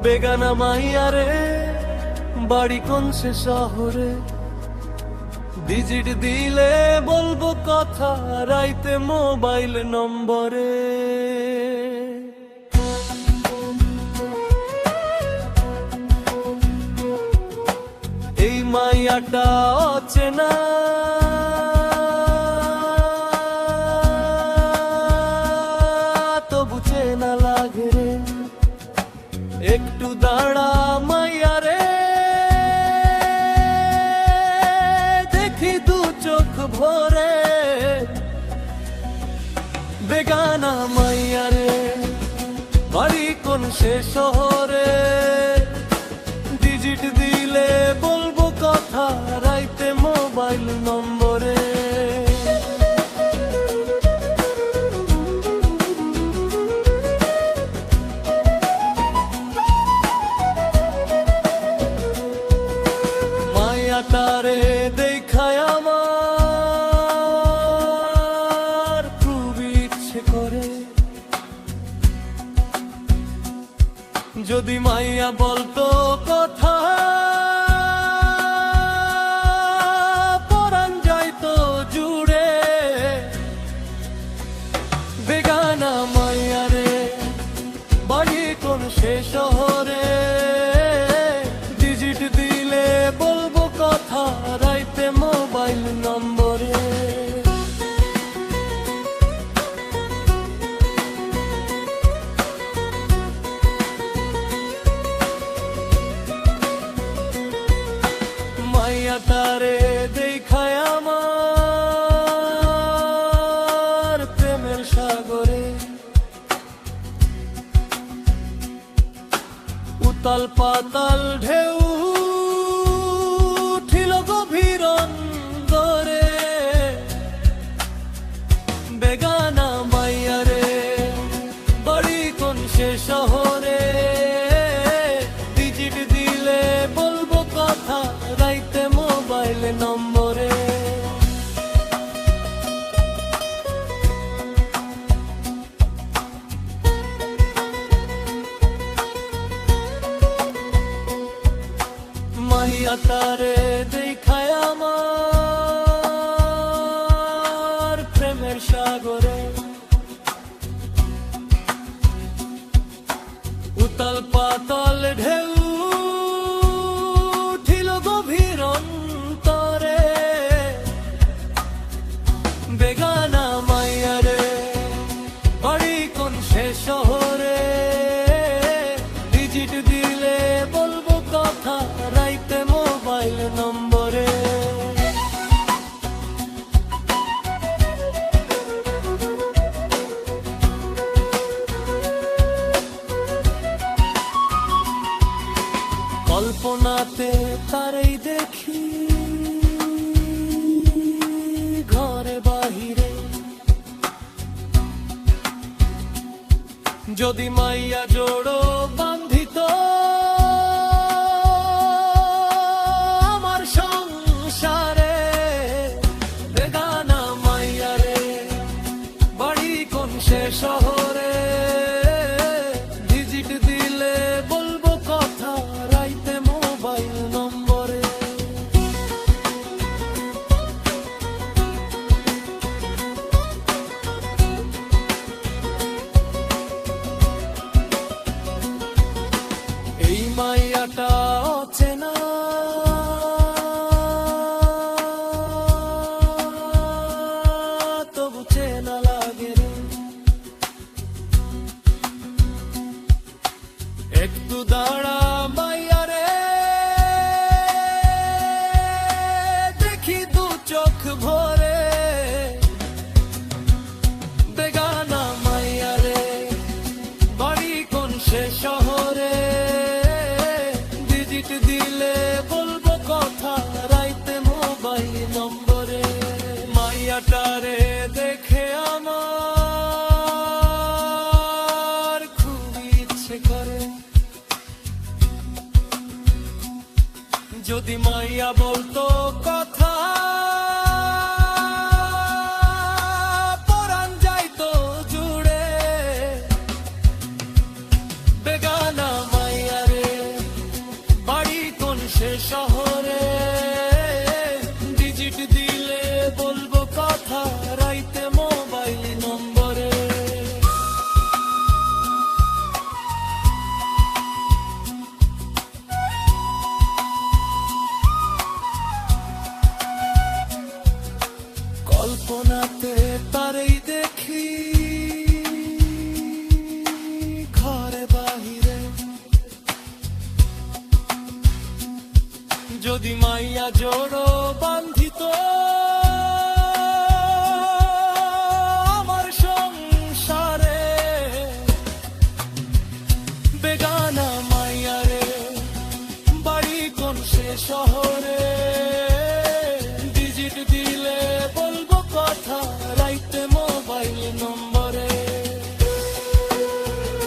বেগানা মাইয়া রে বাড়ি কোন সে শহরে, ডিজিট দিলে বলবো কথা রাইতে মোবাইল নম্বরে। এই মাইয়াটা অচেনা তবু চেনা লাগে রে, একটু দাঁড়া মাইয়া রে দেখি দু চোখ ভরে। বেগানা মাইয়া রে বাড়ি কোন সে শহরে, ডিজিট দিলে বলবো কথা রাইতে মোবাইল নম্বরে। তারে দেখায় আমার খুব ইচ্ছে করে, যদি মাইয়া বলতো কথা পরাণ যাইতো জুড়ে। বেগানা মাইয়া রে বাড়ি কোন সে শহরে, ডিজিট দিলে বলবো কথা রাইতে মোবাইল নম্বরে। মাইয়া তারে দেখায় আমার প্রেমের সাগরে, উতাল পাতাল ঢেউ উঠিল গভীর অন্তরে। বেগানা মাইয়া রে বাড়ি কোন সে শহরে, ডিজিট দিলে বলবো কথা রাইতে মোবাইল নম্বরে। মাইয়া তারে দেখায় আমার প্রেমের সাগরে, উতাল পাতাল ঢেউ উঠিল গভীর অন্তরে। বেগানা মাইয়া রে বাড়ি কোন সে শহরে, ডিজিট দিলে বলবো কথা রাইতে মোবাইল নম্বরে। কল্পনাতে তারেই দেখি ঘরে বাহিরে, যদি মাইয়া জোড়ো বান্ধিত আমার সংসারে। বেগানা মাইয়া রে বাড়ি কোন সে শহরে, ডিজিট দিলে বলবো কথা রাইতে মোবাইল নম্বরে। এই মাইয়াটা অচেনা তবু চেনা লাগে রে, একটু দাঁড়া মাইয়া রে দেখি দু চোখ ভরে। বেগানা মাইয়া রে বাড়ি কোন সে শহরে, ডিজিট দিলে বলবো কথা রাইতে মোবাইল নম্বরে। মাইয়াটারে দেখে আমার খুব ইচ্ছে করে, যদি মাইয়া বলতো কথা পরাণ যাইতো জুড়ে। বেগানা মাইয়া রে মায়া জোড়ো